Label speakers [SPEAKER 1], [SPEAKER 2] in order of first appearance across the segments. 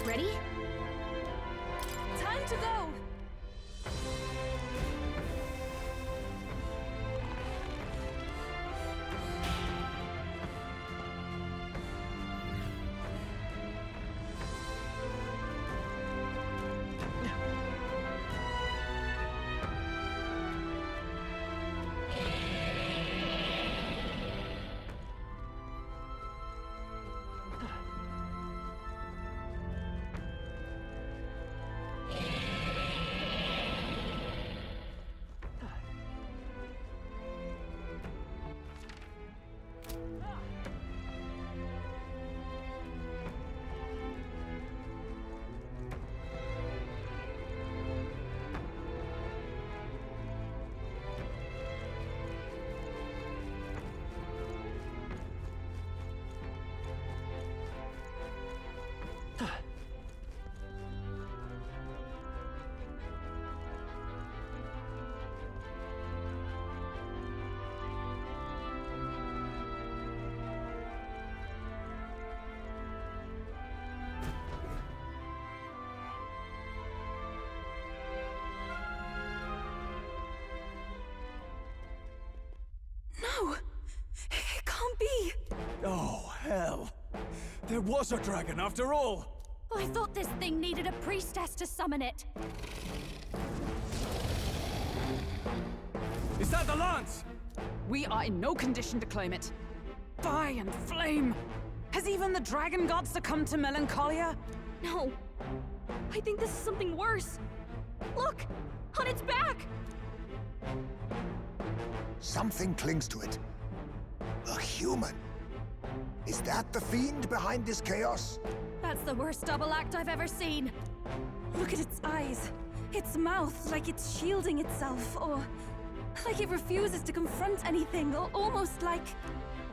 [SPEAKER 1] Ready?
[SPEAKER 2] Time to go! No! It can't be!
[SPEAKER 3] Oh, hell! There was a dragon after all!
[SPEAKER 1] I thought this thing needed a priestess to summon it.
[SPEAKER 3] Is that the lance?
[SPEAKER 2] We are in no condition to claim it. Fire and flame! Has even the dragon god succumbed to melancholia?
[SPEAKER 1] No. I think this is something worse. Look! On its back!
[SPEAKER 4] Something clings to it. A human. Is that the fiend behind this chaos?
[SPEAKER 1] That's the worst double act I've ever seen.
[SPEAKER 2] Look at its eyes. Its mouth, like it's shielding itself, or like it refuses to confront anything, or almost like...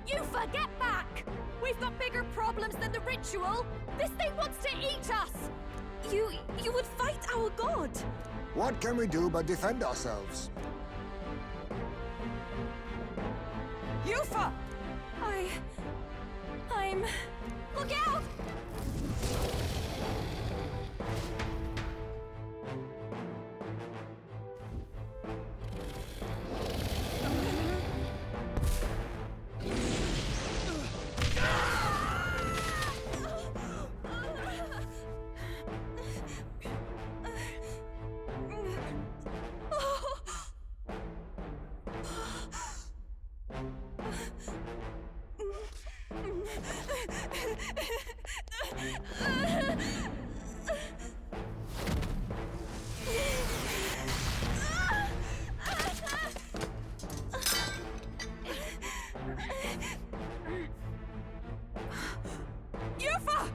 [SPEAKER 1] Eupha, get back! We've got bigger problems than the ritual! This thing wants to eat us!
[SPEAKER 2] You would fight our god!
[SPEAKER 4] What can we do but defend ourselves?
[SPEAKER 2] Eupha! I'm...
[SPEAKER 1] Look out!
[SPEAKER 2] Eupha!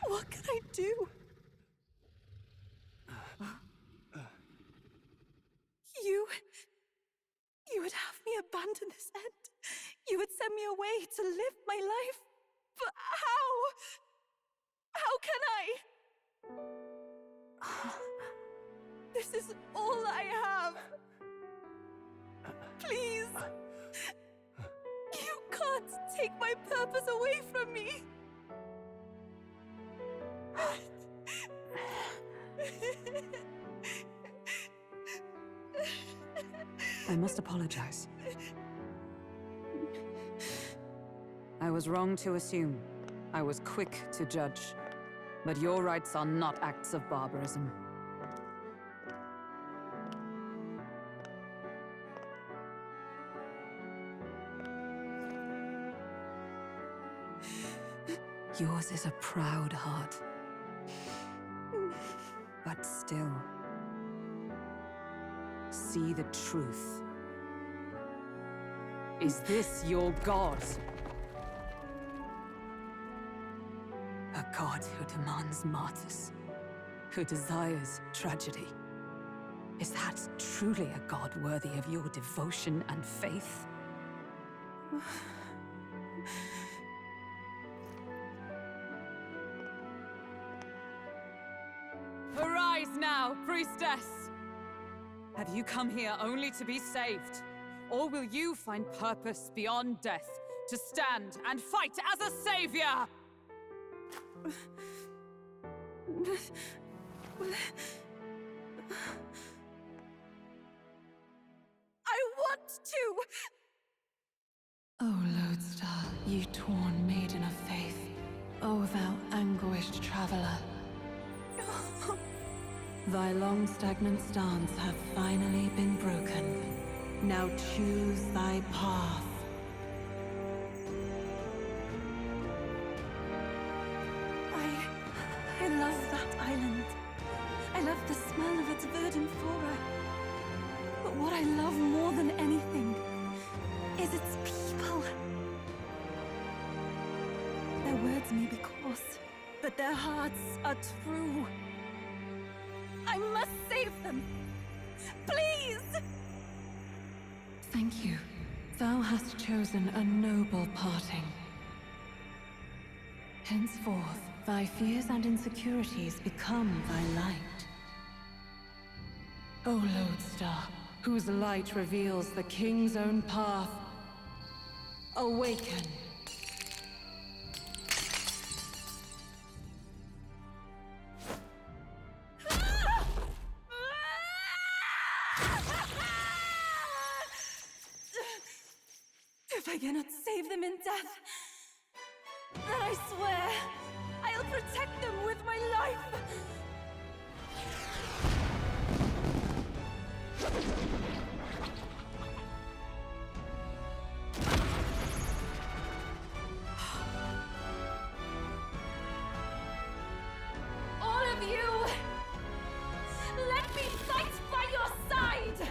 [SPEAKER 2] What can I do? You would have me abandon this end. You would send me away to live my life. But how? How can I? This is all I have. Please. You can't take my purpose away from me. I must apologize. I was wrong to assume. I was quick to judge. But your rites are not acts of barbarism. Yours is a proud heart. But still, see the truth. Is this your god? A god who demands martyrs, who desires tragedy. Is that truly a god worthy of your devotion and faith? Arise now, Priestess! Have you come here only to be saved? Or will you find purpose beyond death, to stand and fight as a savior?
[SPEAKER 1] I want to!
[SPEAKER 5] O Lodestar, ye torn maiden of faith, O thou anguished traveler. Thy long stagnant stance hath finally been broken. Now choose thy path.
[SPEAKER 1] I love that island. I love the smell of its verdant flora. But what I love more than anything is its people. Their words may be coarse, but their hearts are true. I must save them. Please!
[SPEAKER 5] Thank you. Thou hast chosen a noble parting. Henceforth, thy fears and insecurities become thy light. O Lodestar, whose light reveals the King's own path, awaken.
[SPEAKER 1] If I cannot save them in death, then I swear I'll protect them with my life! All of you! Let me fight by your side!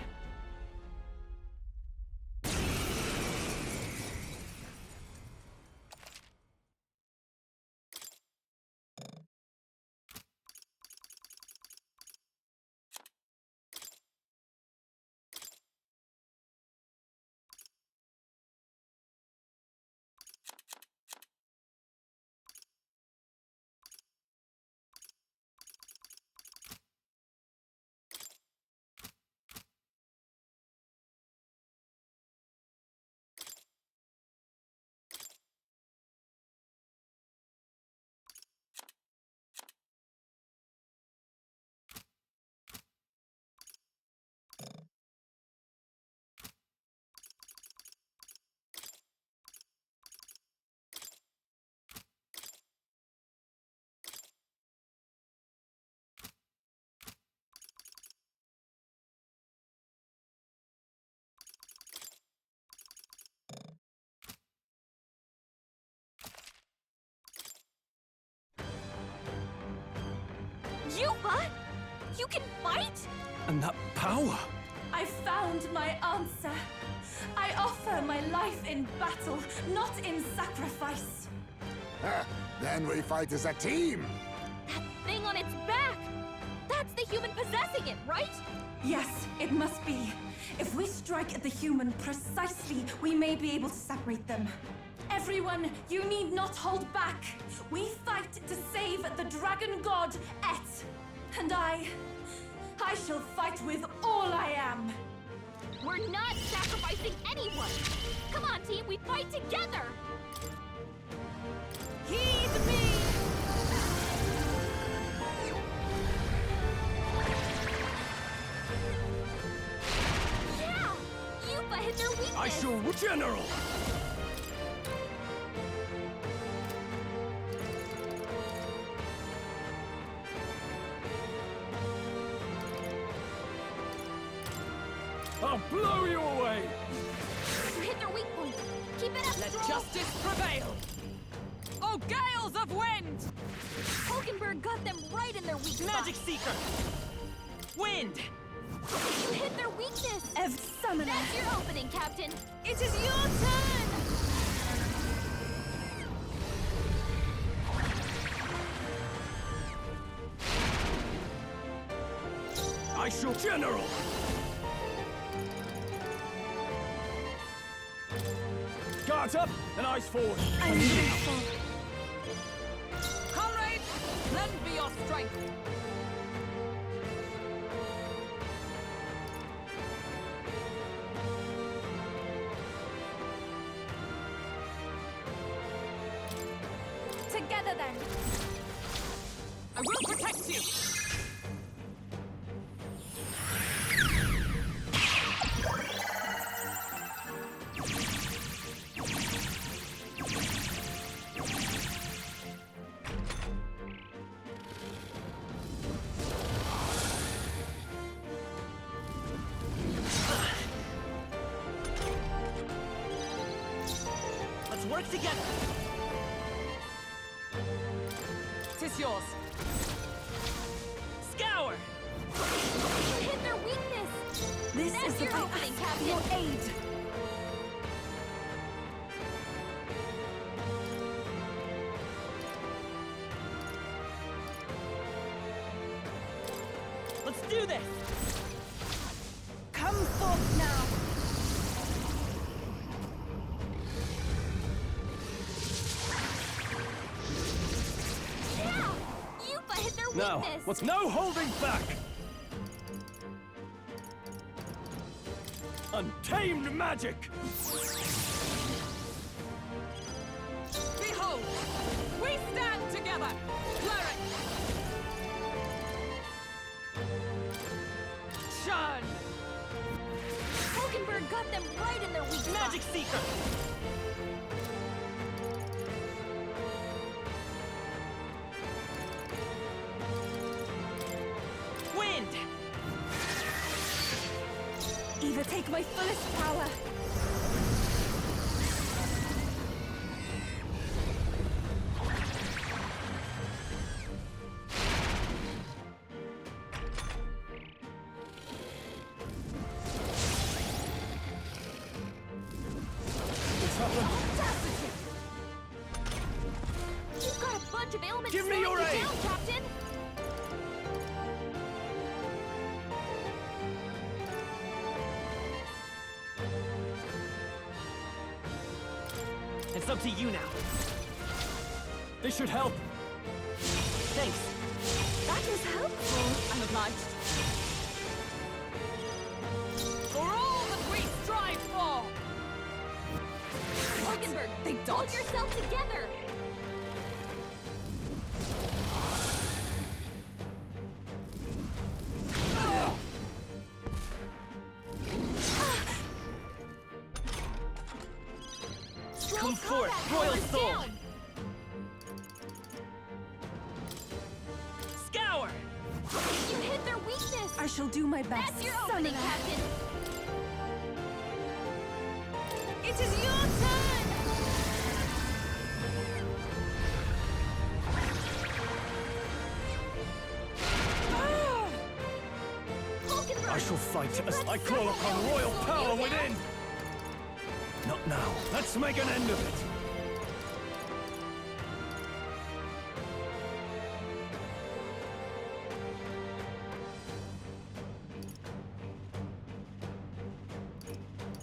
[SPEAKER 1] Eupha? You can fight?
[SPEAKER 3] And that power!
[SPEAKER 1] I found my answer. I offer my life in battle, not in sacrifice.
[SPEAKER 4] Then we fight as a team!
[SPEAKER 1] That thing on its back! That's the human possessing it, right? Yes, it must be. If we strike at the human precisely, we may be able to separate them. Everyone, you need not hold back. We fight to save the dragon god, Et. And I shall fight with all I am.
[SPEAKER 6] We're not sacrificing anyone! Come on, team, we fight together!
[SPEAKER 1] Heed me!
[SPEAKER 6] Yeah! Eupha hit their weakness!
[SPEAKER 3] I shall General! I'll blow you away!
[SPEAKER 6] You hit their weak point! Keep it up,
[SPEAKER 2] Let
[SPEAKER 6] Stroll!
[SPEAKER 2] justice prevail! Oh, gales of wind!
[SPEAKER 6] Hulkenberg got them right in their weak spot!
[SPEAKER 2] Magic Seeker! Wind!
[SPEAKER 6] You hit their weakness!
[SPEAKER 1] Ev Summoner!
[SPEAKER 6] That's your opening, Captain!
[SPEAKER 1] It is your turn!
[SPEAKER 3] I shall General! Guards up and eyes forward!
[SPEAKER 1] I'm faithful.
[SPEAKER 2] Comrades, lend me your strength!
[SPEAKER 1] better then!
[SPEAKER 2] I will protect you!
[SPEAKER 7] Let's work together!
[SPEAKER 2] Tis yours.
[SPEAKER 7] Scour!
[SPEAKER 6] You hit their weakness!
[SPEAKER 1] This
[SPEAKER 6] That's
[SPEAKER 1] is
[SPEAKER 6] your
[SPEAKER 1] what I
[SPEAKER 6] opening,
[SPEAKER 1] ask for your
[SPEAKER 6] Captain!
[SPEAKER 1] aid!
[SPEAKER 7] Let's do this!
[SPEAKER 1] Come forth now!
[SPEAKER 6] Yeah! Eupha hit their
[SPEAKER 3] Now,
[SPEAKER 6] weakness!
[SPEAKER 3] what's no holding back? Untamed magic!
[SPEAKER 2] Behold! We stand together! Cleric! Shin!
[SPEAKER 6] Hulkenberg got them right in their weak spot!
[SPEAKER 7] Magic Seeker! Wind!
[SPEAKER 1] Eva, take my fullest power!
[SPEAKER 3] What's happened?
[SPEAKER 6] Audacity! You've got a bunch of ailments
[SPEAKER 3] Give me
[SPEAKER 6] slowing
[SPEAKER 3] your
[SPEAKER 6] you
[SPEAKER 3] aid!
[SPEAKER 6] down, Captain!
[SPEAKER 7] It's up to you now.
[SPEAKER 3] This should help.
[SPEAKER 7] Thanks.
[SPEAKER 1] That is helpful!
[SPEAKER 2] I'm obliged. For all that we strive for!
[SPEAKER 6] Hulkenberg,
[SPEAKER 2] They
[SPEAKER 6] hold
[SPEAKER 2] dodge.
[SPEAKER 6] yourself together!
[SPEAKER 7] Come
[SPEAKER 6] Strong
[SPEAKER 7] forth,
[SPEAKER 6] combat
[SPEAKER 7] Royal
[SPEAKER 6] powers
[SPEAKER 7] Soul!
[SPEAKER 6] down.
[SPEAKER 7] Scour!
[SPEAKER 6] You hit their weakness!
[SPEAKER 1] I shall do my best.
[SPEAKER 6] That's your opening,
[SPEAKER 1] Summoner.
[SPEAKER 6] Captain!
[SPEAKER 1] It is your turn! Ah!
[SPEAKER 6] Hulkenberg!
[SPEAKER 3] I shall fight
[SPEAKER 6] You've
[SPEAKER 3] as
[SPEAKER 6] got
[SPEAKER 3] I call
[SPEAKER 6] several
[SPEAKER 3] upon
[SPEAKER 6] ailments
[SPEAKER 3] royal
[SPEAKER 6] slowing
[SPEAKER 3] power
[SPEAKER 6] you down.
[SPEAKER 3] within! Not now. Let's make an end of it!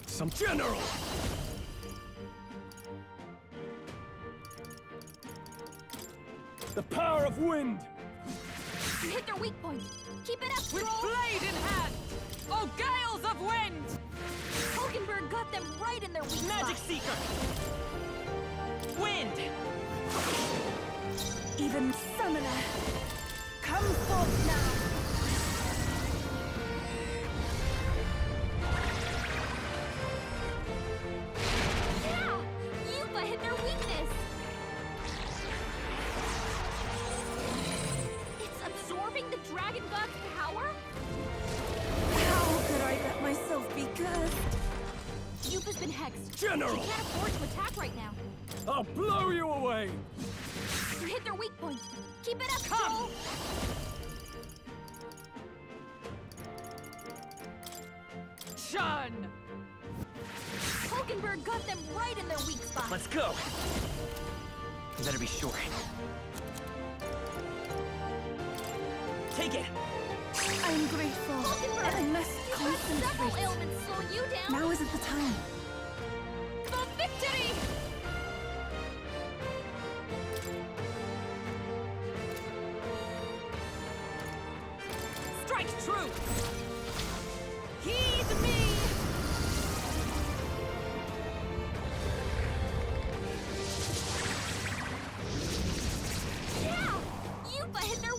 [SPEAKER 3] Some general! The power of wind!
[SPEAKER 6] You hit their weak point! Keep it up,
[SPEAKER 2] With
[SPEAKER 6] Troll!
[SPEAKER 2] blade in hand! Oh, gales of wind!
[SPEAKER 6] Hulkenberg got them right in their weak
[SPEAKER 7] Magic
[SPEAKER 6] spot!
[SPEAKER 7] Seeker! Wind!
[SPEAKER 1] Even Summoner! Come forth now!
[SPEAKER 6] Yeah! Eupha hit their weakness! It's absorbing the Dragon God's power?
[SPEAKER 1] How could I let myself be cursed?
[SPEAKER 6] Eupha's been hexed.
[SPEAKER 3] General!
[SPEAKER 6] She can't afford to attack right now.
[SPEAKER 3] I'll blow you away!
[SPEAKER 6] You hit their weak point. Keep it up,
[SPEAKER 7] Come!
[SPEAKER 6] Troll!
[SPEAKER 2] Shin!
[SPEAKER 6] Hulkenberg got them right in their weak spot.
[SPEAKER 7] Let's go! You better be sure. Take it!
[SPEAKER 1] I am grateful,
[SPEAKER 6] Hulkenberg!
[SPEAKER 1] and I must
[SPEAKER 6] You've got several
[SPEAKER 1] concentrate.
[SPEAKER 6] ailments slowing you down.
[SPEAKER 1] Now isn't the time.
[SPEAKER 6] For victory!
[SPEAKER 2] Strike true! Heed me!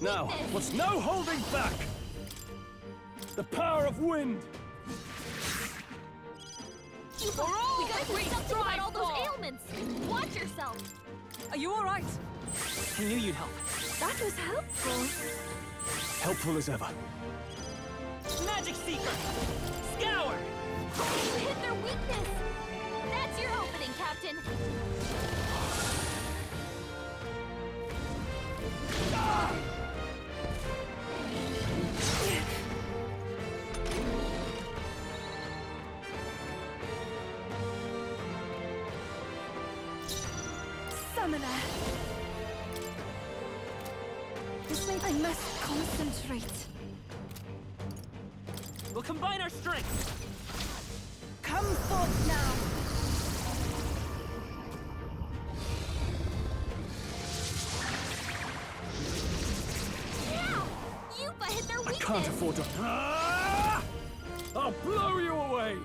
[SPEAKER 3] Now,
[SPEAKER 6] weakness!
[SPEAKER 3] what's no holding back? The power of wind!
[SPEAKER 6] Eupha, we gotta do something about all those ailments! Watch yourself!
[SPEAKER 2] Are you all right?
[SPEAKER 7] I knew you'd help.
[SPEAKER 1] That was helpful.
[SPEAKER 3] Helpful as ever.
[SPEAKER 7] Magic Seeker! Scour!
[SPEAKER 6] You hit their weakness! That's your opening, Captain!
[SPEAKER 1] Summoner. This means I must concentrate.
[SPEAKER 7] We'll combine our strengths!
[SPEAKER 1] Come forth now.
[SPEAKER 6] Yeah! Eupha hit their
[SPEAKER 3] I
[SPEAKER 6] weakness!
[SPEAKER 3] can't afford to... Ah! I'll blow you away!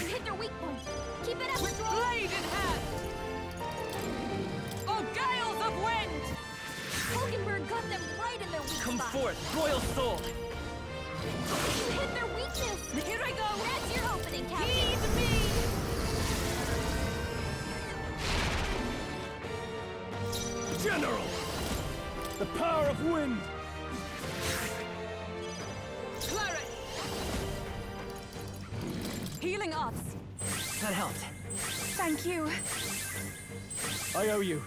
[SPEAKER 6] You hit their weak point! Keep it up!
[SPEAKER 2] Blade in hand! Oh, gales of wind!
[SPEAKER 6] Hogenberg got them right in their weak
[SPEAKER 7] Come
[SPEAKER 6] spot!
[SPEAKER 7] forth, Royal Soul!
[SPEAKER 6] You hit their weakness!
[SPEAKER 2] Here I go!
[SPEAKER 6] That's your opening, Captain!
[SPEAKER 2] Heed me!
[SPEAKER 3] General! The power of wind!
[SPEAKER 2] Cleric! Healing arts!
[SPEAKER 7] That helped.
[SPEAKER 1] Thank you.
[SPEAKER 3] I owe you.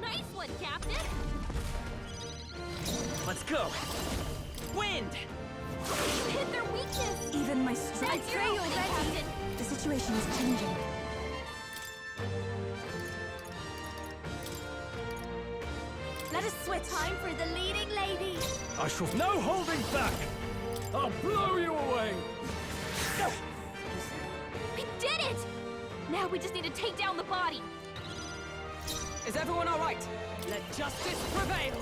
[SPEAKER 6] Nice one, Captain!
[SPEAKER 7] Let's go! Wind!
[SPEAKER 6] You hit their weakness!
[SPEAKER 1] Even my strength.
[SPEAKER 6] That's your opening, Captain!
[SPEAKER 1] The situation is changing. Let us switch.
[SPEAKER 6] Time for the leading lady!
[SPEAKER 3] I shall no holding back! I'll blow you away!
[SPEAKER 6] We did it! Now we just need to take down the body!
[SPEAKER 2] Is everyone all right? Let justice prevail!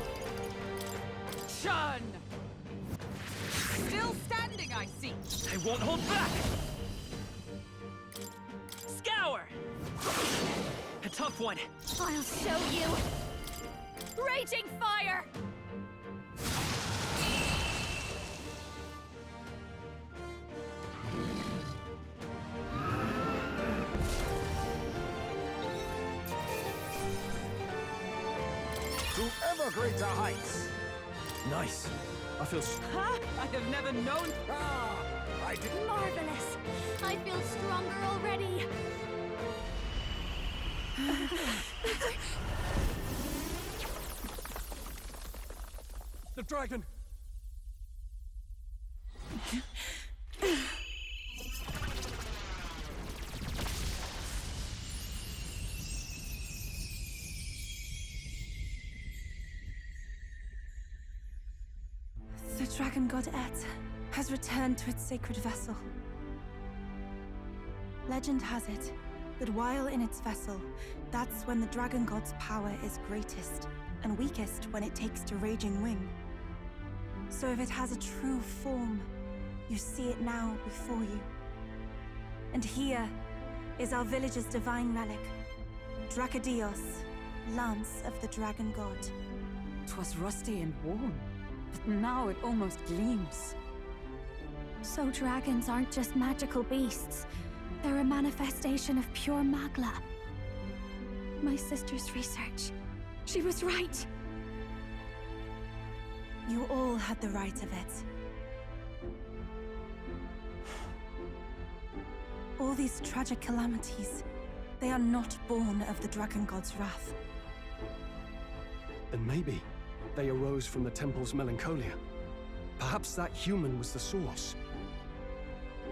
[SPEAKER 2] Shin! Still standing, I see.
[SPEAKER 7] I won't hold back! Scour! A tough one.
[SPEAKER 6] I'll show you! Raging fire!
[SPEAKER 4] To ever greater heights!
[SPEAKER 3] Nice. I feel...
[SPEAKER 2] Ha! I have never known...
[SPEAKER 4] Ah! I did...
[SPEAKER 6] Marvelous! I feel stronger already!
[SPEAKER 3] The dragon!
[SPEAKER 1] The dragon god Et has returned to its sacred vessel. Legend has it that while in its vessel, that's when the dragon god's power is greatest, and weakest when it takes to raging wing. So if it has a true form, you see it now before you. And here is our village's divine relic, Drakadios, Lance of the Dragon God.
[SPEAKER 2] 'Twas rusty and worn, but now it almost gleams.
[SPEAKER 6] So dragons aren't just magical beasts. They're a manifestation of pure magla. My sister's research. She was right.
[SPEAKER 1] You all had the right of it. All these tragic calamities, they are not born of the Dragon God's wrath.
[SPEAKER 3] And maybe they arose from the temple's melancholia. Perhaps that human was the source.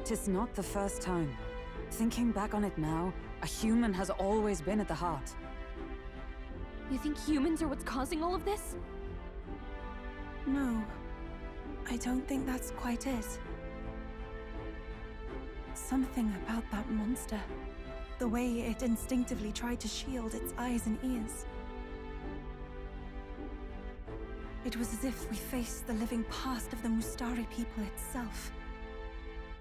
[SPEAKER 2] 'Tis not the first time. Thinking back on it now, a human has always been at the heart.
[SPEAKER 6] You think humans are what's causing all of this?
[SPEAKER 1] No, I don't think that's quite it. Something about that monster. The way it instinctively tried to shield its eyes and ears. It was as if we faced the living past of the Mustari people itself.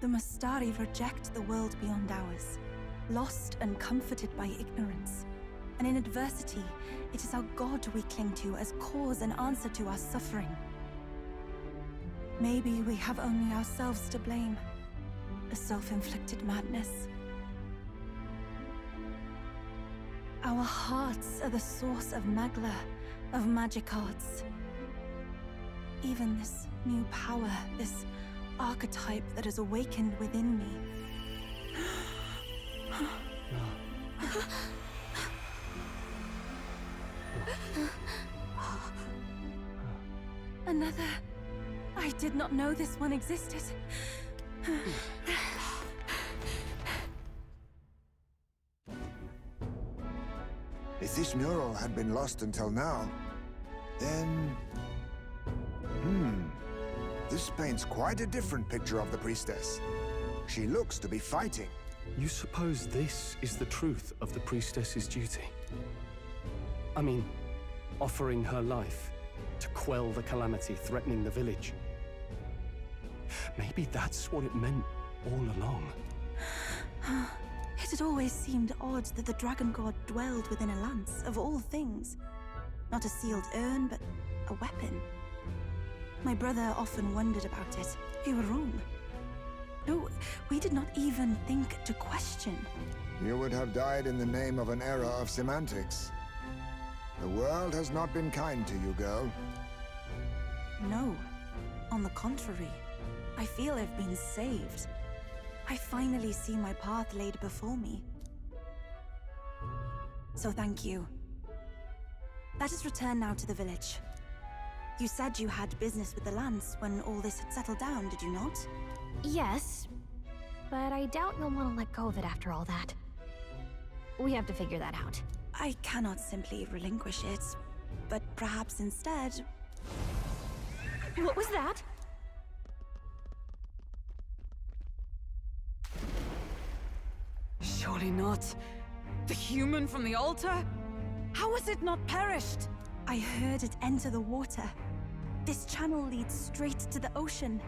[SPEAKER 1] The Mastari reject the world beyond ours, lost and comforted by ignorance. And in adversity, it is our God we cling to as cause and answer to our suffering. Maybe we have only ourselves to blame. A self-inflicted madness. Our hearts are the source of Magla, of magic arts. Even this new power, this archetype that has awakened within me. Another. I did not know this one existed.
[SPEAKER 4] If this mural had been lost until now, then... This paints quite a different picture of the Priestess. She looks to be fighting.
[SPEAKER 3] You suppose this is the truth of the Priestess's duty? I mean, offering her life to quell the calamity threatening the village. Maybe that's what it meant all along.
[SPEAKER 1] It had always seemed odd that the Dragon God dwelled within a lance, of all things. Not a sealed urn, but a weapon. My brother often wondered about it. We were wrong. No, we did not even think to question.
[SPEAKER 4] You would have died in the name of an era of semantics. The world has not been kind to you, girl.
[SPEAKER 1] No. On the contrary, I feel I've been saved. I finally see my path laid before me. So thank you. Let us return now to the village. You said you had business with the lance when all this had settled down, did you not?
[SPEAKER 6] Yes, but I doubt you'll want to let go of it after all that. We have to figure that out.
[SPEAKER 1] I cannot simply relinquish it, but perhaps instead...
[SPEAKER 6] What was that?
[SPEAKER 2] Surely not. The human from the altar? How has it not perished?
[SPEAKER 1] I heard it enter the water. This channel leads straight to the ocean.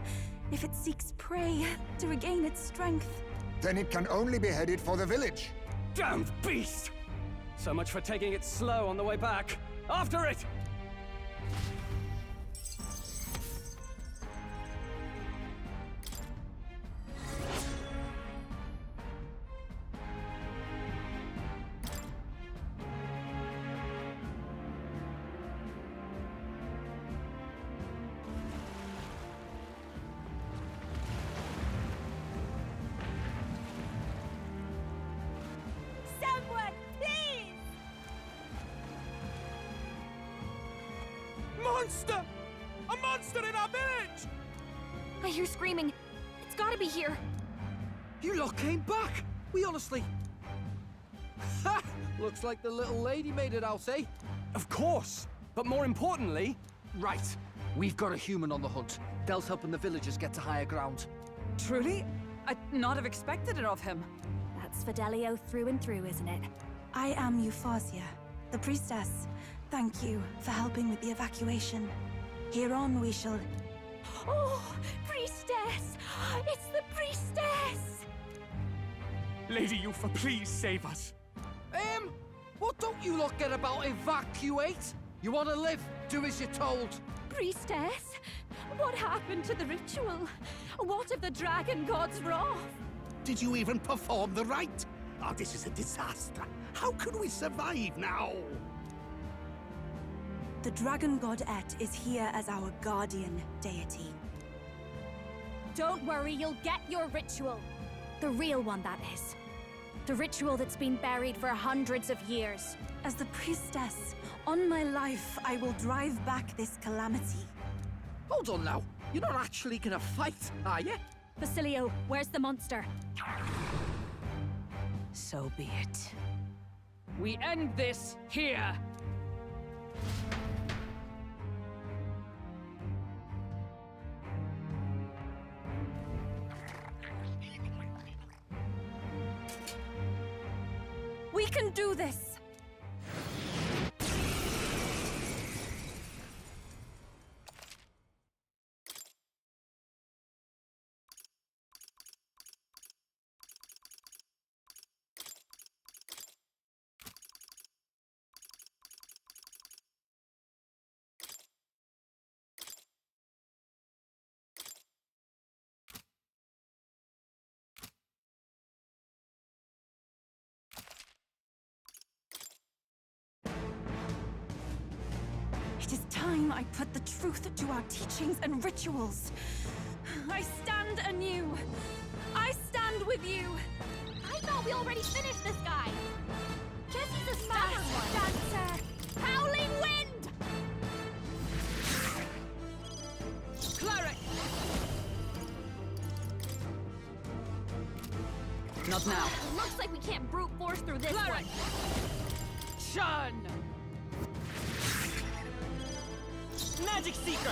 [SPEAKER 1] If it seeks prey to regain its strength.
[SPEAKER 4] Then it can only be headed for the village.
[SPEAKER 3] Damned beast! So much for taking it slow on the way back. After it!
[SPEAKER 1] Someone, please!
[SPEAKER 7] Monster! A monster in our village!
[SPEAKER 6] I hear screaming. It's gotta be here.
[SPEAKER 8] You lot came back! We honestly... Ha! Looks like the little lady made it out, eh?
[SPEAKER 3] Of course! But more importantly...
[SPEAKER 8] Right. We've got a human on the hunt. Del's helping the villagers get to higher ground.
[SPEAKER 2] Truly? I'd not have expected it of him.
[SPEAKER 6] That's Fidelio through and through, isn't it?
[SPEAKER 1] I am Eupha, the Priestess. Thank you for helping with the evacuation. Here on we shall...
[SPEAKER 6] Oh, Priestess! It's the Priestess!
[SPEAKER 7] Lady Eupha, please save us.
[SPEAKER 8] What don't you lot get about evacuate? You want to live? Do as you're told.
[SPEAKER 6] Priestess? What happened to the ritual? What of the Dragon God's wrath?
[SPEAKER 9] Did you even perform the rite? Oh, this is a disaster. How can we survive now?
[SPEAKER 1] The Dragon Godette is here as our guardian deity.
[SPEAKER 6] Don't worry, you'll get your ritual. The real one, that is. The ritual that's been buried for hundreds of years.
[SPEAKER 1] As the Priestess, on my life, I will drive back this calamity.
[SPEAKER 8] Hold on now. You're not actually gonna fight, are you?
[SPEAKER 6] Basilio, where's the monster?
[SPEAKER 2] So be it. We end this here!
[SPEAKER 1] We can do this! It is time I put the truth to our teachings and rituals. I stand anew. I stand with you.
[SPEAKER 6] I thought we already finished this guy. Guess he's a stubborn one. Dancer! Howling wind!
[SPEAKER 2] Cleric! Not now.
[SPEAKER 6] Looks like we can't brute force through this
[SPEAKER 2] Cleric!
[SPEAKER 6] one.
[SPEAKER 2] Shin!
[SPEAKER 7] Magic Seeker!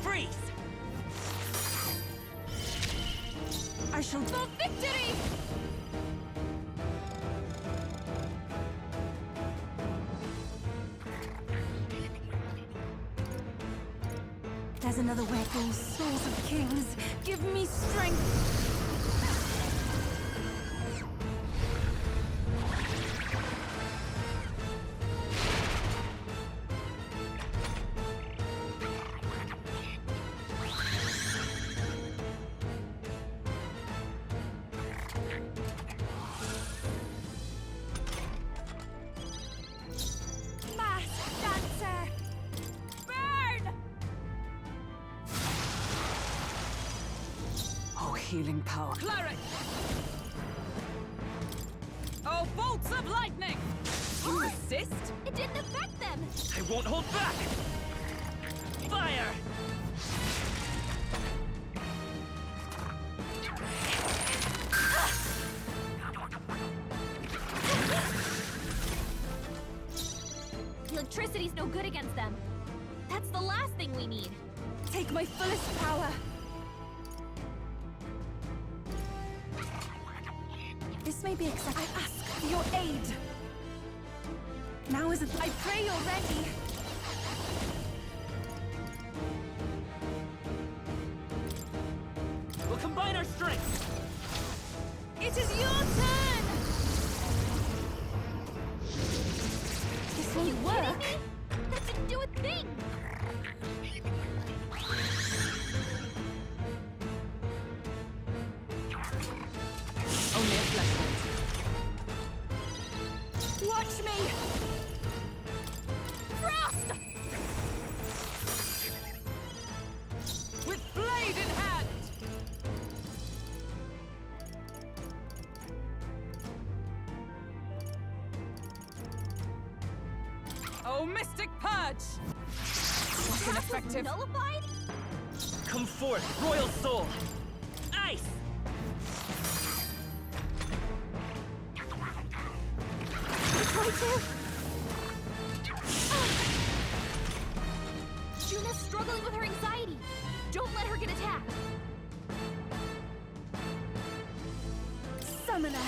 [SPEAKER 7] Freeze!
[SPEAKER 1] I shall...
[SPEAKER 6] For victory!
[SPEAKER 1] There's another way. Oh, souls of kings, give me strength.
[SPEAKER 2] Healing power. Cleric! Oh, bolts of lightning! You resist?
[SPEAKER 6] It didn't affect them!
[SPEAKER 7] I won't hold back! Fire!
[SPEAKER 6] Electricity's no good against them. That's the last thing we need.
[SPEAKER 1] Take my fullest power. This may be accepted. I ask for your aid. Now is it? I pray you're ready.
[SPEAKER 7] We'll combine our strength!
[SPEAKER 1] It is your turn! This
[SPEAKER 6] Are you
[SPEAKER 1] won't
[SPEAKER 6] kidding
[SPEAKER 1] work.
[SPEAKER 6] me? That didn't do a thing!
[SPEAKER 2] Only a flashlight.
[SPEAKER 1] Watch me!
[SPEAKER 6] Frost!
[SPEAKER 2] With blade in hand! Oh, mystic purge! What
[SPEAKER 6] That
[SPEAKER 2] ineffective.
[SPEAKER 6] was nullified?
[SPEAKER 7] Come forth, Royal Soul! Ice!
[SPEAKER 6] Try to. Juna's struggling with her anxiety. Don't let her get attacked.
[SPEAKER 1] Summoner.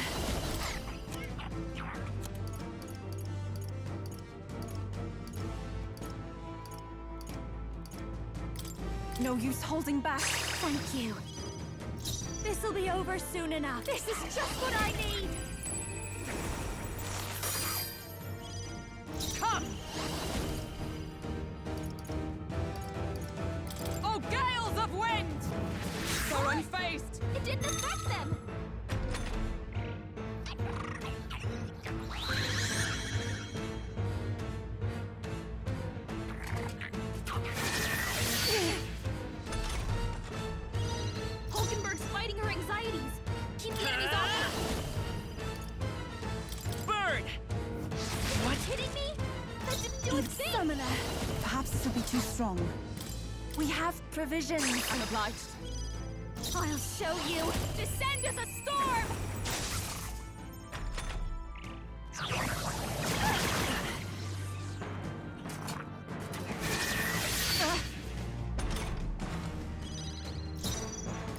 [SPEAKER 1] No use holding back.
[SPEAKER 6] Thank you. This'll be over soon enough. This is just what I need.
[SPEAKER 2] Come! Oh, gales of wind! So unfazed!
[SPEAKER 6] It didn't affect them. Hulkenberg's fighting her anxieties. Keep the enemies off her.
[SPEAKER 7] Burn!
[SPEAKER 6] Are you kidding me? That didn't do a thing.
[SPEAKER 1] Summoner. Perhaps this will be too strong. We have provisions.
[SPEAKER 2] I'm obliged.
[SPEAKER 6] I'll show you. Descend as a storm.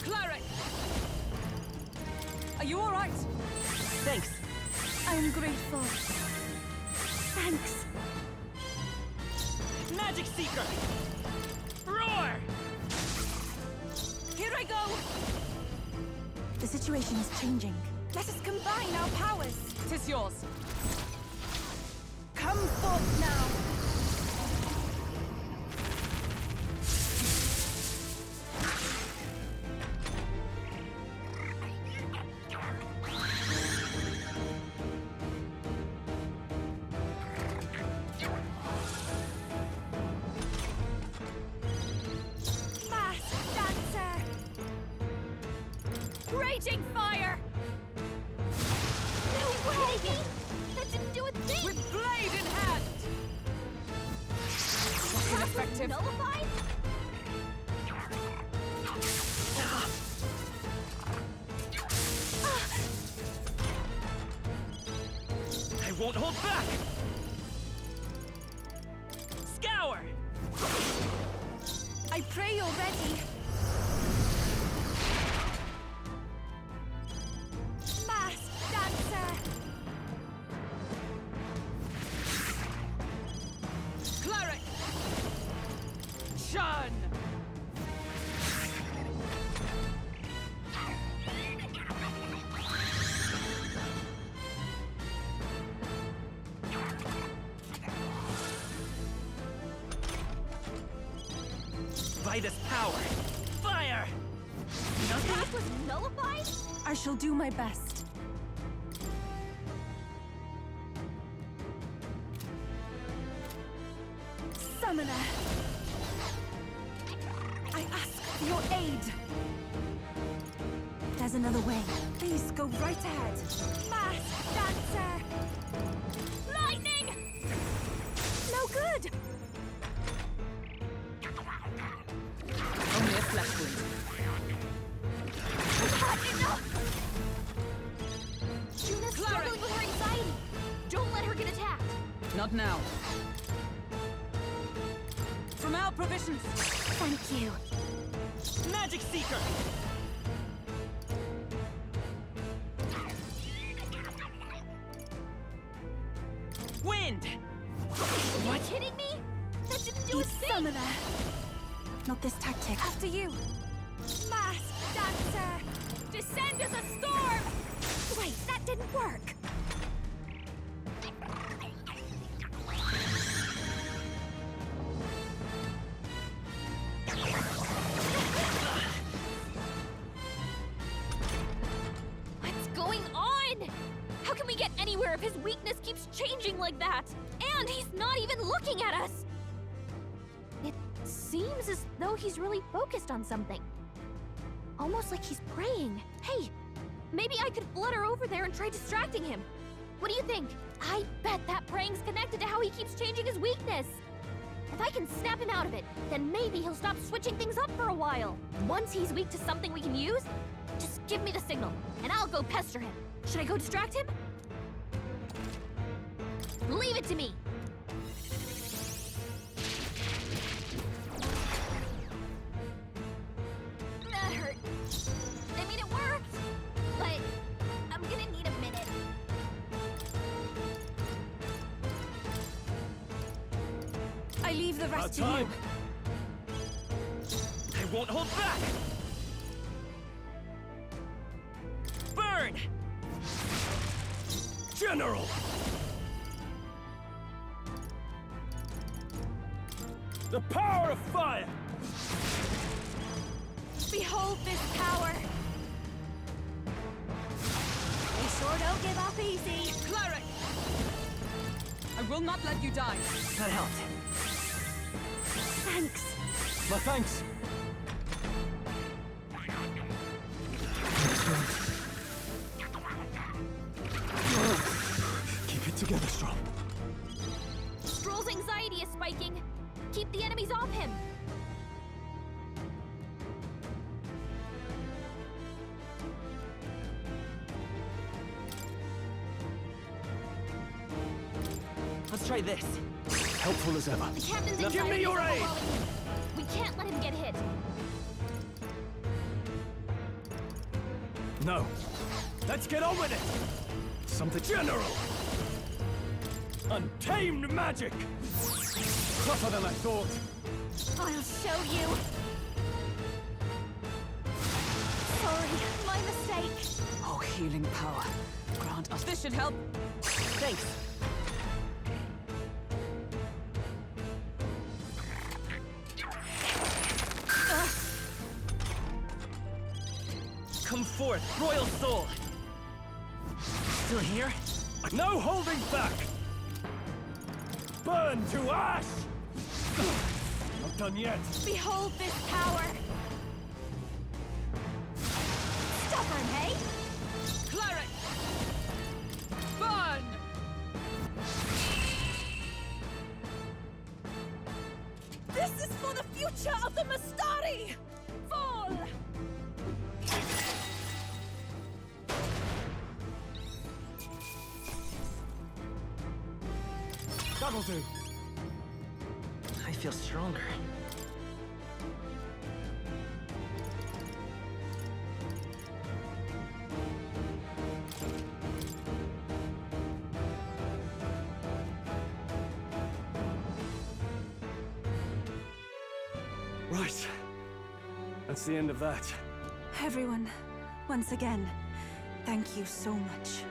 [SPEAKER 2] Cleric! Are you all right?
[SPEAKER 7] Thanks!
[SPEAKER 1] I'm grateful. Thanks.
[SPEAKER 7] Magic Seeker! Roar!
[SPEAKER 1] Here I go! The situation is changing. Let us combine our powers.
[SPEAKER 2] Tis yours.
[SPEAKER 1] Come forth now.
[SPEAKER 7] won't hold back! Scour!
[SPEAKER 1] I pray you're ready. Masked dancer.
[SPEAKER 8] Cleric! Shin!
[SPEAKER 7] Vitus power! Fire!
[SPEAKER 1] That was nullified? I shall do my best. Summoner. I ask for your aid. There's another way. Please go right ahead. Masked dancer. Lightning! No good!
[SPEAKER 2] Only a flesh wound.
[SPEAKER 1] Not enough! Juna's struggling with her anxiety. Don't let her get attacked.
[SPEAKER 2] Not now. From our provisions.
[SPEAKER 1] Thank you.
[SPEAKER 7] Magic Seeker! Wind!
[SPEAKER 1] Are you kidding me? That didn't do a thing! Summoner. Not this tactic. After you. Masked dancer! Descend as a storm! Wait, that didn't work. What's going on? How can we get anywhere if his weakness keeps changing like that? And he's not even looking at us! It seems as though he's really focused on something. Almost like he's praying. Hey, maybe I could flutter over there and try distracting him. What do you think? I bet that praying's connected to how he keeps changing his weakness. If I can snap him out of it, then maybe he'll stop switching things up for a while. Once he's weak to something we can use, just give me the signal, and I'll go pester him. Should I go distract him? Leave it to me! That hurt. I mean, it worked, but I'm gonna need a minute. I leave the rest to you.
[SPEAKER 7] I won't hold back! Burn! General! The power of fire!
[SPEAKER 1] Behold this power! We sure don't give up easy.
[SPEAKER 2] Cleric! I will not let you die.
[SPEAKER 7] That helped.
[SPEAKER 1] Thanks.
[SPEAKER 3] My thanks. Keep it together, Strong.
[SPEAKER 1] Stroll's anxiety is spiking. Keep the enemies off him.
[SPEAKER 7] Let's try this.
[SPEAKER 3] Helpful as ever.
[SPEAKER 1] The captain's
[SPEAKER 7] Now give me
[SPEAKER 1] anxiety
[SPEAKER 7] your
[SPEAKER 1] is
[SPEAKER 7] aid!
[SPEAKER 1] overwhelming him. We can't let him get hit.
[SPEAKER 3] No.
[SPEAKER 7] Let's get on with it!
[SPEAKER 3] Something.
[SPEAKER 7] General! Untamed magic!
[SPEAKER 3] Tougher than I thought.
[SPEAKER 1] I'll show you. Sorry, my mistake.
[SPEAKER 2] Oh, healing power. Grant us. This should help.
[SPEAKER 7] Thanks. Come forth, royal soul! Still here? No holding back! Burn to ash! Not done yet.
[SPEAKER 1] Behold this power. Stubborn, hey?
[SPEAKER 8] Cleric! Burn!
[SPEAKER 1] This is for the future of the Mystari! Fall!
[SPEAKER 7] That'll do.
[SPEAKER 10] I feel stronger.
[SPEAKER 3] Right. That's the end of that.
[SPEAKER 1] Everyone, once again, thank you so much.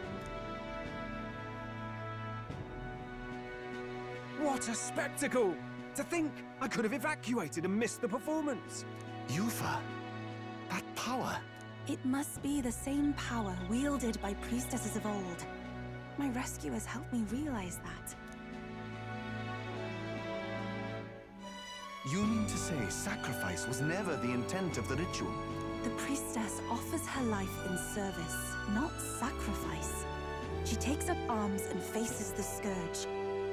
[SPEAKER 7] What a spectacle! To think I could have evacuated and missed the performance.
[SPEAKER 9] Eupha, that power.
[SPEAKER 1] It must be the same power wielded by priestesses of old. My rescuers helped me realize that.
[SPEAKER 11] You mean to say sacrifice was never the intent of the ritual?
[SPEAKER 1] The priestess offers her life in service, not sacrifice. She takes up arms and faces the scourge.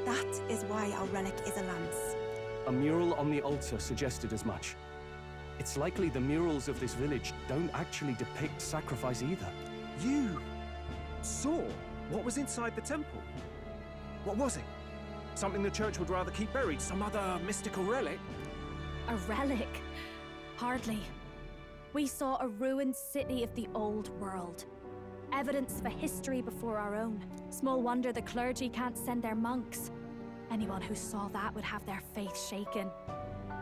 [SPEAKER 1] That is why our relic is a lance.
[SPEAKER 3] A mural on the altar suggested as much. It's likely the murals of this village don't actually depict sacrifice either.
[SPEAKER 7] You saw what was inside the temple? What was it? Something the church would rather keep buried? Some other mystical relic?
[SPEAKER 6] A relic? Hardly. We saw a ruined city of the old world. Evidence for history before our own. Small wonder the clergy can't send their monks. Anyone who saw that would have their faith shaken.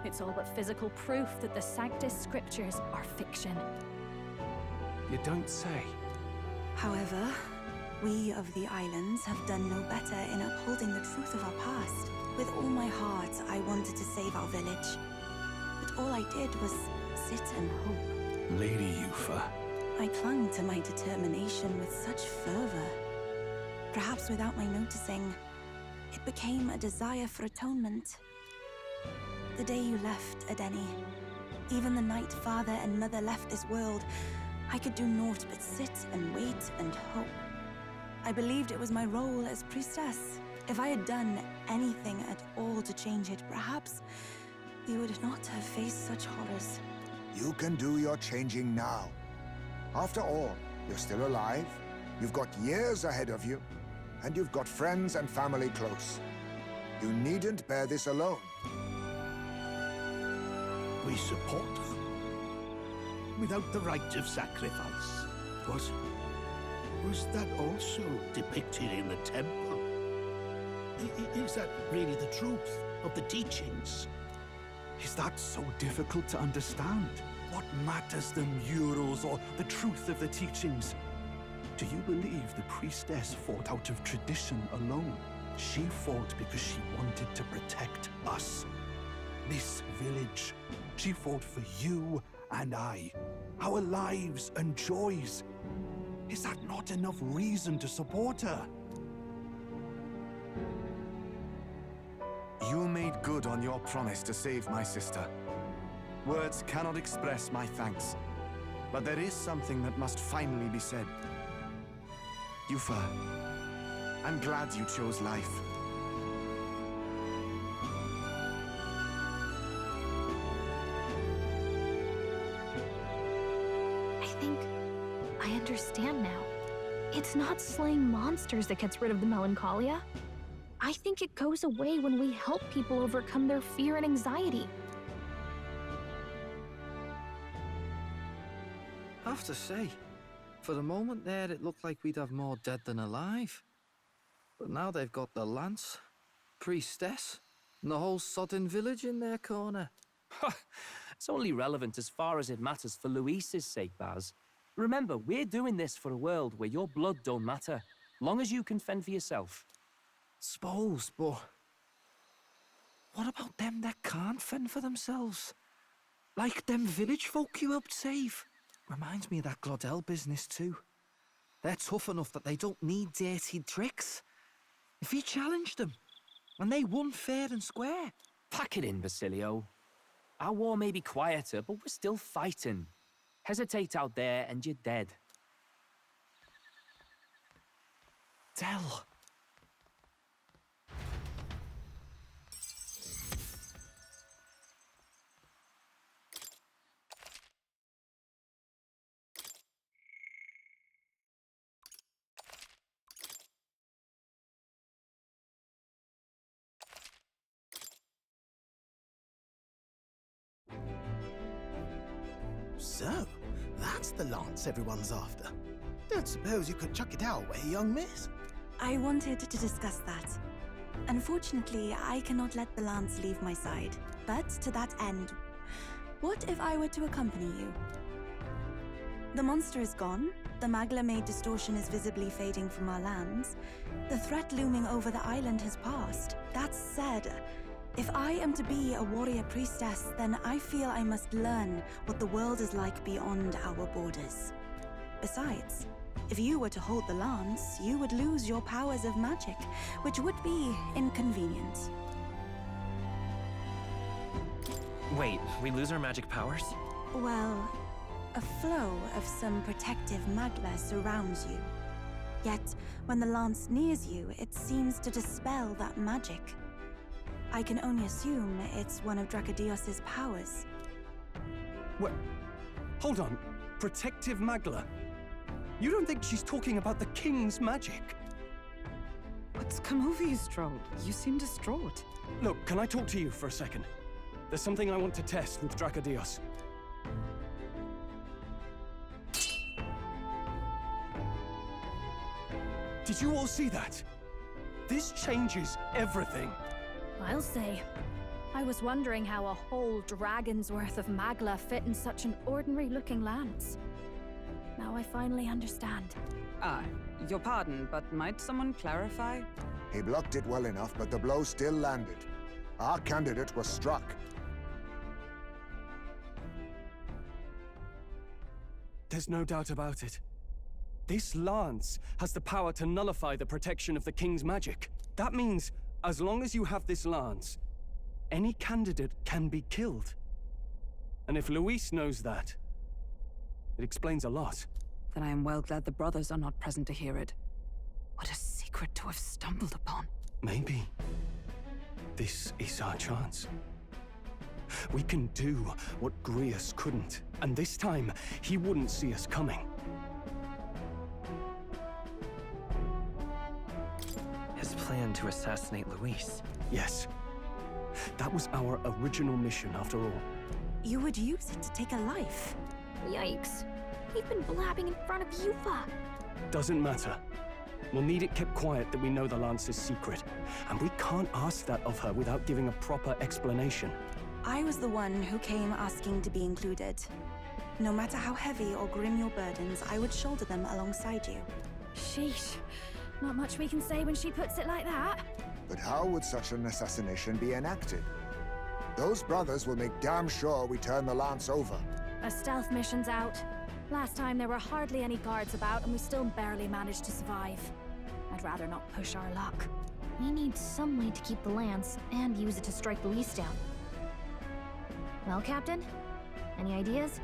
[SPEAKER 6] It's all but physical proof that the Sanctus Scriptures are fiction.
[SPEAKER 3] You don't say.
[SPEAKER 1] However, we of the islands have done no better in upholding the truth of our past. With all my heart, I wanted to save our village. But all I did was sit and hope.
[SPEAKER 9] Lady Eupha.
[SPEAKER 1] I clung to my determination with such fervor. Perhaps without my noticing, it became a desire for atonement. The day you left, Adeni, even the night father and mother left this world, I could do naught but sit and wait and hope. I believed it was my role as priestess. If I had done anything at all to change it, perhaps we would not have faced such horrors.
[SPEAKER 4] You can do your changing now. After all, you're still alive, you've got years ahead of you, and you've got friends and family close. You needn't bear this alone.
[SPEAKER 9] We support her. Without the rite of sacrifice. Was that also depicted in the temple? Is that really the truth of the teachings?
[SPEAKER 12] Is that so difficult to understand? What matters the murals or the truth of the teachings? Do you believe the priestess fought out of tradition alone? She fought because she wanted to protect us. This village. She fought for you and I. Our lives and joys. Is that not enough reason to support her?
[SPEAKER 11] You made good on your promise to save my sister. Words cannot express my thanks. But there is something that must finally be said. Eupha, I'm glad you chose life.
[SPEAKER 6] I think I understand now. It's not slaying monsters that gets rid of the melancholia. I think it goes away when we help people overcome their fear and anxiety.
[SPEAKER 8] I have to say, for the moment there, it looked like we'd have more dead than alive. But now they've got the lance, priestess, and the whole sodden village in their corner.
[SPEAKER 13] It's only relevant as far as it matters for Luis's sake, Baz. Remember, we're doing this for a world where your blood don't matter, long as you can fend for yourself.
[SPEAKER 8] Suppose, but what about them that can't fend for themselves? Like them village folk you helped save? Reminds me of that Glodell business too. They're tough enough that they don't need dirty tricks. If you challenged them, and they won fair and square.
[SPEAKER 13] Pack it in, Basilio. Our war may be quieter, but we're still fighting. Hesitate out there and you're dead.
[SPEAKER 8] Tell.
[SPEAKER 14] So, that's the lance everyone's after. Don't suppose you could chuck it our way, young miss?
[SPEAKER 15] I wanted to discuss that. Unfortunately, I cannot let the lance leave my side. But to that end, what if I were to accompany you? The monster is gone, the Magla-made distortion is visibly fading from our lands, the threat looming over the island has passed. That said, if I am to be a warrior priestess, then I feel I must learn what the world is like beyond our borders. Besides, if you were to hold the lance, you would lose your powers of magic, which would be inconvenient.
[SPEAKER 10] Wait, we lose our magic powers?
[SPEAKER 15] Well, a flow of some protective magla surrounds you. Yet, when the lance nears you, it seems to dispel that magic. I can only assume it's one of Drakadios's powers.
[SPEAKER 3] What? Hold on. Protective magla? You don't think she's talking about the king's magic?
[SPEAKER 2] What's come over you, Stroll? You seem distraught.
[SPEAKER 3] Look, can I talk to you for a second? There's something I want to test with Drakadios. Did you all see that? This changes everything.
[SPEAKER 6] I'll say. I was wondering how a whole dragon's worth of magla fit in such an ordinary-looking lance. Now I finally understand.
[SPEAKER 2] Your pardon, but might someone clarify?
[SPEAKER 4] He blocked it well enough, but the blow still landed. Our candidate was struck.
[SPEAKER 3] There's no doubt about it. This lance has the power to nullify the protection of the king's magic. That means, as long as you have this lance, any candidate can be killed. And if Luis knows that, it explains a lot.
[SPEAKER 2] Then I am well glad the brothers are not present to hear it. What a secret to have stumbled upon.
[SPEAKER 3] Maybe this is our chance. We can do what Grius couldn't, and this time, he wouldn't see us coming.
[SPEAKER 10] His plan to assassinate Luis.
[SPEAKER 3] Yes. That was our original mission, after all.
[SPEAKER 15] You would use it to take a life.
[SPEAKER 6] Yikes. We've been blabbing in front of Eupha.
[SPEAKER 3] Doesn't matter. We'll need it kept quiet that we know the lance is secret. And we can't ask that of her without giving a proper explanation.
[SPEAKER 15] I was the one who came asking to be included. No matter how heavy or grim your burdens, I would shoulder them alongside you.
[SPEAKER 6] Sheesh. Not much we can say when she puts it like that.
[SPEAKER 4] But how would such an assassination be enacted? Those brothers will make damn sure we turn the lance over.
[SPEAKER 6] A stealth mission's out. Last time there were hardly any guards about and we still barely managed to survive. I'd rather not push our luck.
[SPEAKER 16] We need some way to keep the lance and use it to strike Luis down. Well, Captain? Any ideas?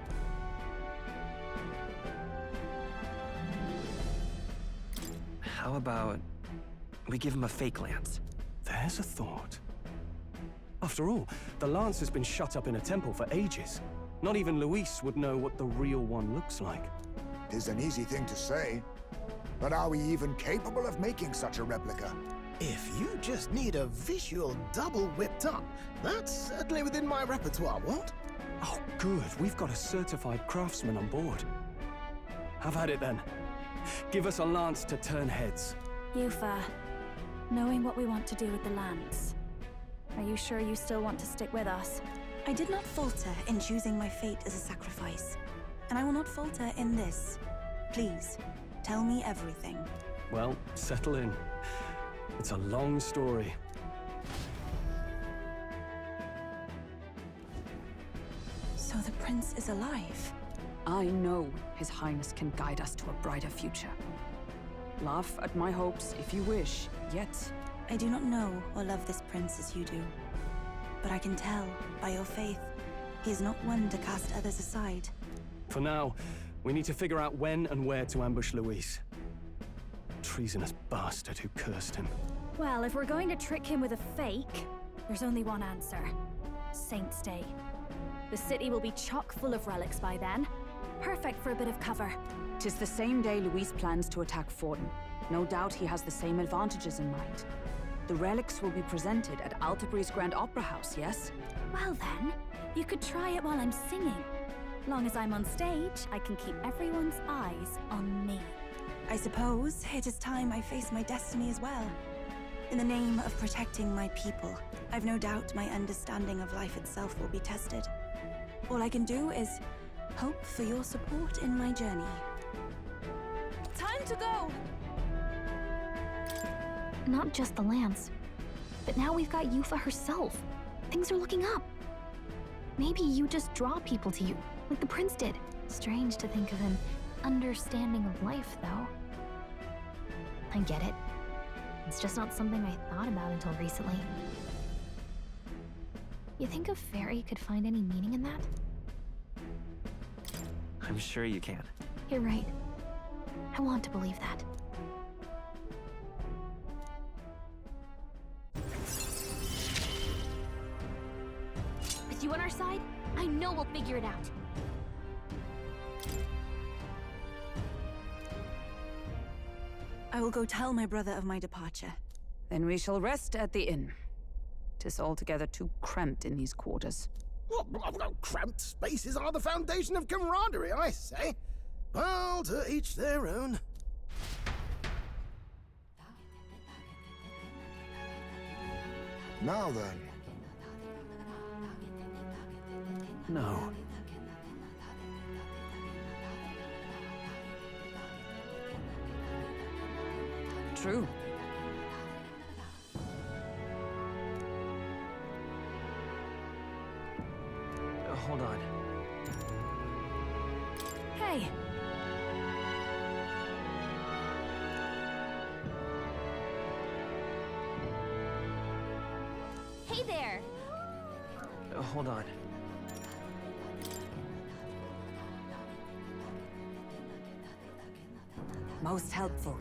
[SPEAKER 10] How about we give him a fake lance?
[SPEAKER 3] There's a thought. After all, the lance has been shut up in a temple for ages. Not even Luis would know what the real one looks like.
[SPEAKER 4] Tis an easy thing to say, but are we even capable of making such a replica?
[SPEAKER 14] If you just need a visual double whipped up, that's certainly within my repertoire, what?
[SPEAKER 3] Oh, good. We've got a certified craftsman on board. Have at it then. Give us a lance to turn heads.
[SPEAKER 6] Eupha, knowing what we want to do with the lance, are you sure you still want to stick with us?
[SPEAKER 15] I did not falter in choosing my fate as a sacrifice. And I will not falter in this. Please, tell me everything.
[SPEAKER 3] Well, settle in. It's a long story.
[SPEAKER 15] So the prince is alive?
[SPEAKER 2] I know His Highness can guide us to a brighter future. Laugh at my hopes if you wish, yet...
[SPEAKER 15] I do not know or love this prince as you do. But I can tell, by your faith, he is not one to cast others aside.
[SPEAKER 3] For now, we need to figure out when and where to ambush Luis. Treasonous bastard who cursed him.
[SPEAKER 6] Well, if we're going to trick him with a fake, there's only one answer. Saint's Day. The city will be chock full of relics by then. Perfect for a bit of cover.
[SPEAKER 2] 'Tis the same day Luis plans to attack Fortin. No doubt he has the same advantages in mind. The relics will be presented at Altabri's Grand Opera House, yes?
[SPEAKER 6] Well then, you could try it while I'm singing. Long as I'm on stage, I can keep everyone's eyes on me.
[SPEAKER 15] I suppose it is time I face my destiny as well. In the name of protecting my people, I've no doubt my understanding of life itself will be tested. All I can do is hope for your support in my journey. Time to go!
[SPEAKER 16] Not just the lance, but now we've got Eupha herself. Things are looking up. Maybe you just draw people to you, like the prince did. Strange to think of an understanding of life, though. I get it. It's just not something I thought about until recently. You think a fairy could find any meaning in that?
[SPEAKER 10] I'm sure you can.
[SPEAKER 16] You're right. I want to believe that. With you on our side, I know we'll figure it out.
[SPEAKER 15] I will go tell my brother of my departure.
[SPEAKER 2] Then we shall rest at the inn. 'Tis altogether too cramped in these quarters.
[SPEAKER 14] Cramped spaces are the foundation of camaraderie, I say. Well, to each their own.
[SPEAKER 4] Now then.
[SPEAKER 3] No.
[SPEAKER 2] True.
[SPEAKER 10] Hold on.
[SPEAKER 6] Hey!
[SPEAKER 16] Hey there!
[SPEAKER 10] Hold on.
[SPEAKER 2] Most helpful.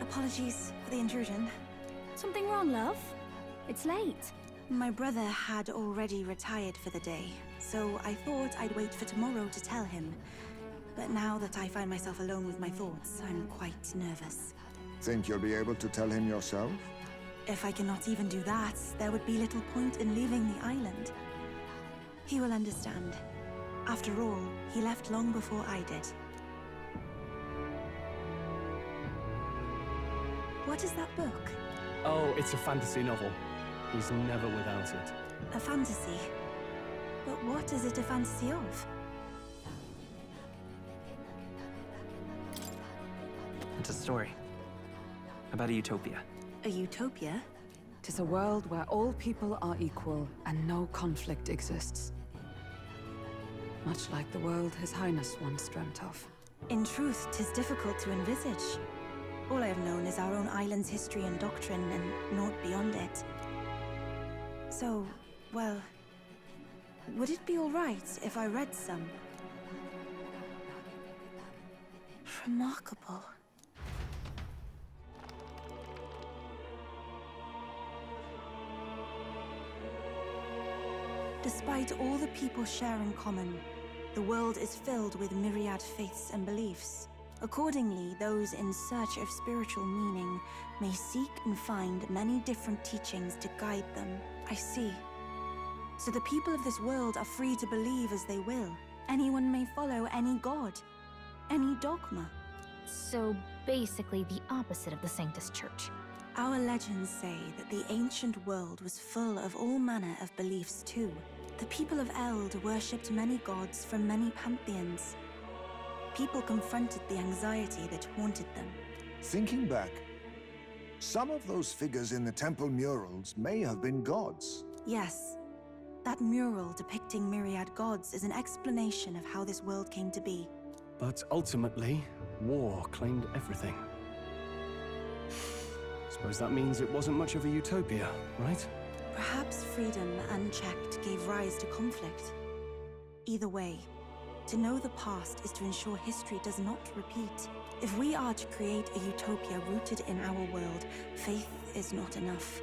[SPEAKER 15] Apologies for the intrusion.
[SPEAKER 6] Something wrong, love? It's late.
[SPEAKER 15] My brother had already retired for the day, so I thought I'd wait for tomorrow to tell him. But now that I find myself alone with my thoughts, I'm quite nervous.
[SPEAKER 4] Think you'll be able to tell him yourself?
[SPEAKER 15] If I cannot even do that, there would be little point in leaving the island. He will understand. After all, he left long before I did. What is that book?
[SPEAKER 3] Oh, it's a fantasy novel. He's never without it.
[SPEAKER 15] A fantasy? But what is it a fantasy of?
[SPEAKER 10] It's a story about a utopia.
[SPEAKER 15] A utopia?
[SPEAKER 2] 'Tis a world where all people are equal and no conflict exists. Much like the world His Highness once dreamt of.
[SPEAKER 15] In truth, 'tis difficult to envisage. All I have known is our own island's history and doctrine, and naught beyond it. So, well, would it be all right if I read some? Remarkable. Despite all the people share in common, the world is filled with myriad faiths and beliefs. Accordingly, those in search of spiritual meaning may seek and find many different teachings to guide them. I see. So the people of this world are free to believe as they will. Anyone may follow any god, any dogma.
[SPEAKER 16] So basically the opposite of the Sanctus Church.
[SPEAKER 15] Our legends say that the ancient world was full of all manner of beliefs too. The people of Eld worshipped many gods from many pantheons. People confronted the anxiety that haunted them.
[SPEAKER 4] Thinking back, some of those figures in the temple murals may have been gods.
[SPEAKER 15] Yes. That mural depicting myriad gods is an explanation of how this world came to be.
[SPEAKER 3] But ultimately, war claimed everything. Suppose that means it wasn't much of a utopia, right?
[SPEAKER 15] Perhaps freedom unchecked gave rise to conflict. Either way, To know the past is to ensure history does not repeat. If we are to create a utopia rooted in our world, faith is not enough.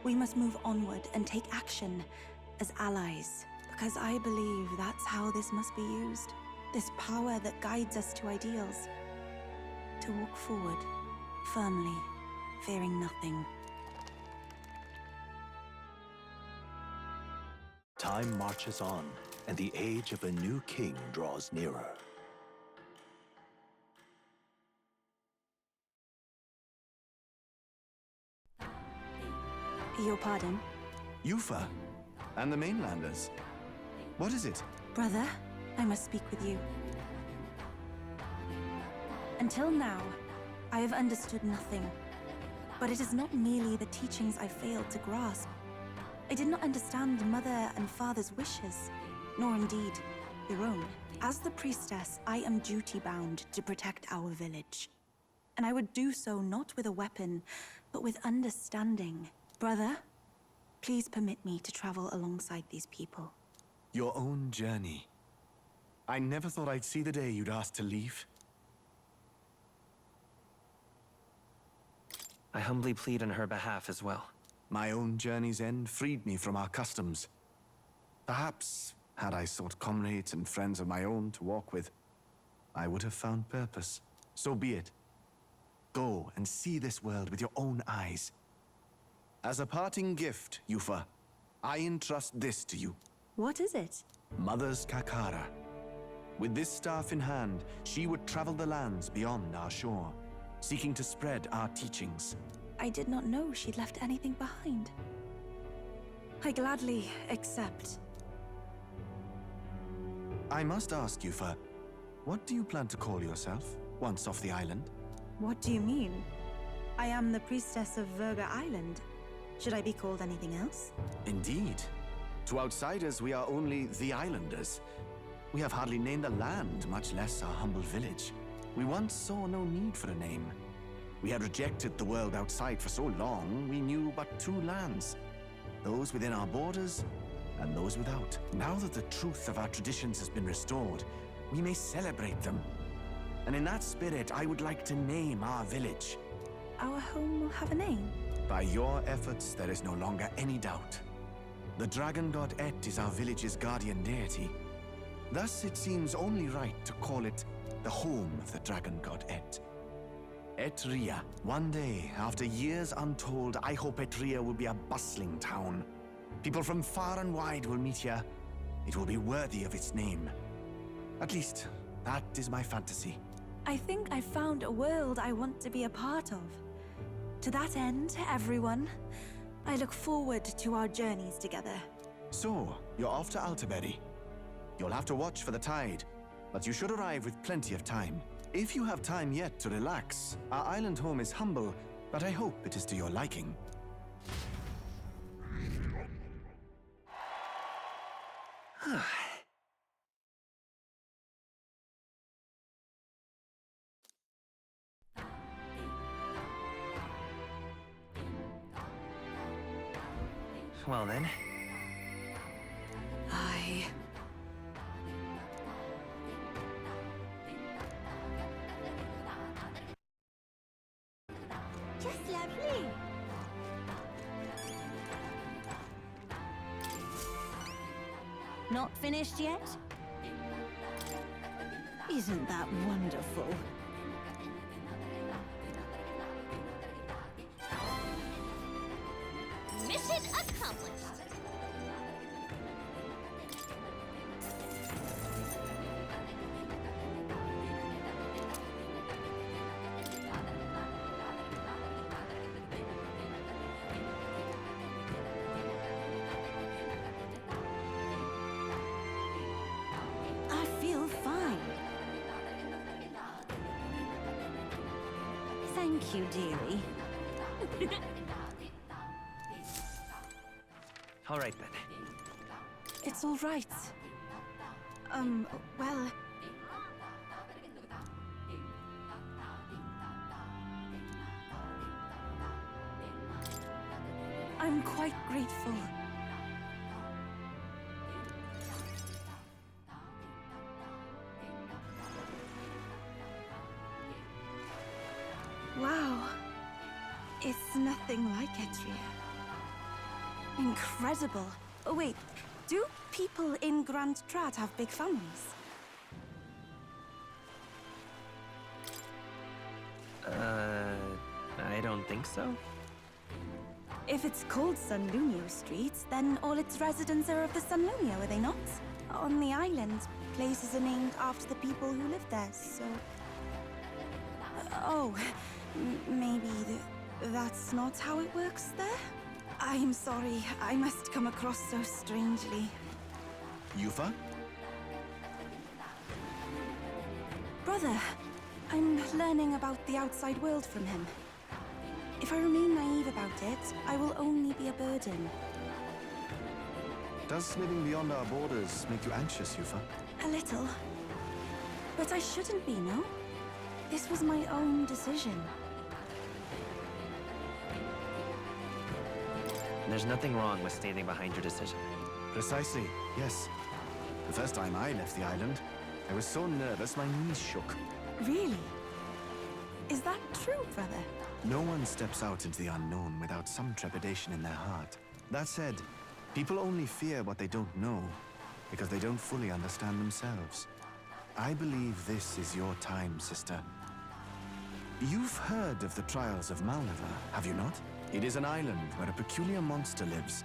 [SPEAKER 15] We must move onward and take action as allies, because I believe that's how this must be used. This power that guides us to ideals. To walk forward, firmly, fearing nothing.
[SPEAKER 9] Time marches on, and the age of a new king draws nearer.
[SPEAKER 15] Your pardon?
[SPEAKER 11] Eupha, and the mainlanders. What is it?
[SPEAKER 15] Brother, I must speak with you. Until now, I have understood nothing. But it is not merely the teachings I failed to grasp. I did not understand Mother and Father's wishes, nor indeed your own. As the Priestess, I am duty-bound to protect our village. And I would do so not with a weapon, but with understanding. Brother, please permit me to travel alongside these people.
[SPEAKER 11] Your own journey. I never thought I'd see the day you'd ask to leave.
[SPEAKER 10] I humbly plead on her behalf as well.
[SPEAKER 11] My own journey's end freed me from our customs. Perhaps, had I sought comrades and friends of my own to walk with, I would have found purpose. So be it. Go and see this world with your own eyes. As a parting gift, Eupha, I entrust this to you.
[SPEAKER 15] What is it?
[SPEAKER 11] Mother's Kakara. With this staff in hand, she would travel the lands beyond our shore, seeking to spread our teachings.
[SPEAKER 15] I did not know she'd left anything behind. I gladly accept.
[SPEAKER 11] I must ask, Eupha, what do you plan to call yourself, once off the island?
[SPEAKER 15] What do you mean? I am the Priestess of Virga Island. Should I be called anything else?
[SPEAKER 11] Indeed. To outsiders, we are only the islanders. We have hardly named the land, much less our humble village. We once saw no need for a name. We had rejected the world outside for so long, we knew but two lands. Those within our borders, and those without. Now that the truth of our traditions has been restored, we may celebrate them. And in that spirit, I would like to name our village.
[SPEAKER 15] Our home will have a name?
[SPEAKER 11] By your efforts, there is no longer any doubt. The dragon god Et is our village's guardian deity. Thus, it seems only right to call it the home of the dragon god Et. Etria. One day, after years untold, I hope Etria will be a bustling town. People from far and wide will meet here. It will be worthy of its name. At least, that is my fantasy.
[SPEAKER 15] I think I found a world I want to be a part of. To that end, everyone, I look forward to our journeys together.
[SPEAKER 11] So, you're off to Altaberry. You'll have to watch for the tide, but you should arrive with plenty of time. If you have time yet to relax, our island home is humble, but I hope it is to your liking.
[SPEAKER 10] Well then.
[SPEAKER 1] Just lovely.
[SPEAKER 17] Not finished yet? Isn't that wonderful?
[SPEAKER 1] Mission accomplished.
[SPEAKER 17] I feel fine. Thank you, dearie.
[SPEAKER 10] All right then.
[SPEAKER 15] It's all right. Well... I'm quite grateful. It's nothing like Etria. Incredible. Oh wait, do people in Grand Trat have big families?
[SPEAKER 10] I don't think so.
[SPEAKER 15] If it's called Sunlumio Street, then all its residents are of the Sunlumio, are they not? On the island, places are named after the people who live there, so... maybe that's not how it works there? I'm sorry, I must come across so strangely.
[SPEAKER 11] Eupha?
[SPEAKER 15] Brother, I'm learning about the outside world from him. If I remain naive about it, I will only be a burden.
[SPEAKER 11] Does living beyond our borders make you anxious, Eupha?
[SPEAKER 15] A little. But I shouldn't be, no? This was my own decision.
[SPEAKER 10] There's nothing wrong with standing behind your decision.
[SPEAKER 11] Precisely, yes. The first time I left the island, I was so nervous my knees shook.
[SPEAKER 15] Really? Is that true, brother?
[SPEAKER 11] No one steps out into the unknown without some trepidation in their heart. That said, people only fear what they don't know because they don't fully understand themselves. I believe this is your time, sister. You've heard of the trials of Malvirta, have you not? It is an island where a peculiar monster lives,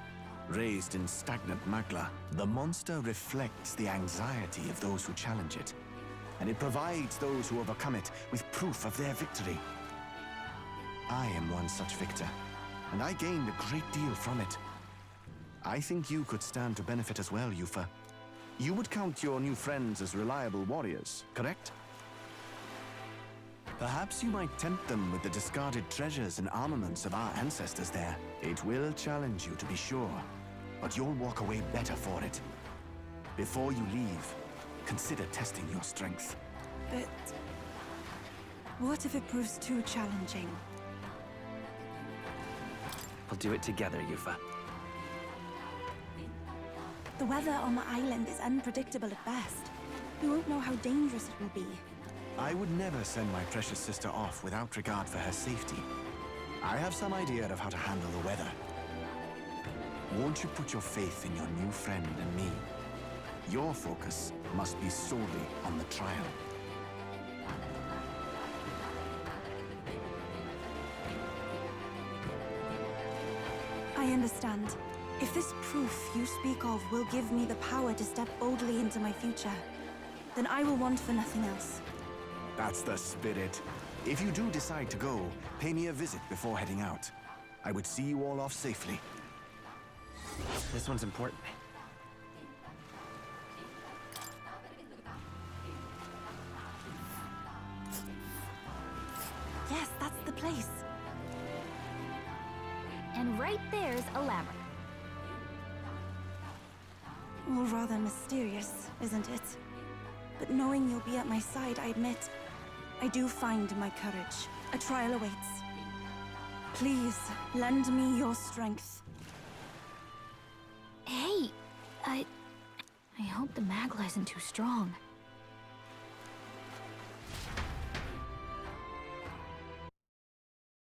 [SPEAKER 11] raised in stagnant magma. The monster reflects the anxiety of those who challenge it, and it provides those who overcome it with proof of their victory. I am one such victor, and I gained a great deal from it. I think you could stand to benefit as well, Eupha. You would count your new friends as reliable warriors, correct? Perhaps you might tempt them with the discarded treasures and armaments of our ancestors there. It will challenge you, to be sure, but you'll walk away better for it. Before you leave, consider testing your strength.
[SPEAKER 15] But... what if it proves too challenging?
[SPEAKER 10] We'll do it together, Eupha.
[SPEAKER 15] The weather on the island is unpredictable at best. We won't know how dangerous it will be.
[SPEAKER 11] I would never send my precious sister off without regard for her safety. I have some idea of how to handle the weather. Won't you put your faith in your new friend and me? Your focus must be solely on the trial.
[SPEAKER 15] I understand. If this proof you speak of will give me the power to step boldly into my future, then I will want for nothing else.
[SPEAKER 11] That's the spirit. If you do decide to go, pay me a visit before heading out. I would see you all off safely.
[SPEAKER 10] This one's important.
[SPEAKER 15] Yes, that's the place.
[SPEAKER 17] And right there's a labyrinth.
[SPEAKER 15] Well, rather mysterious, isn't it? But knowing you'll be at my side, I admit, I do find my courage. A trial awaits. Please, lend me your strength.
[SPEAKER 16] Hey, I hope the magla isn't too strong.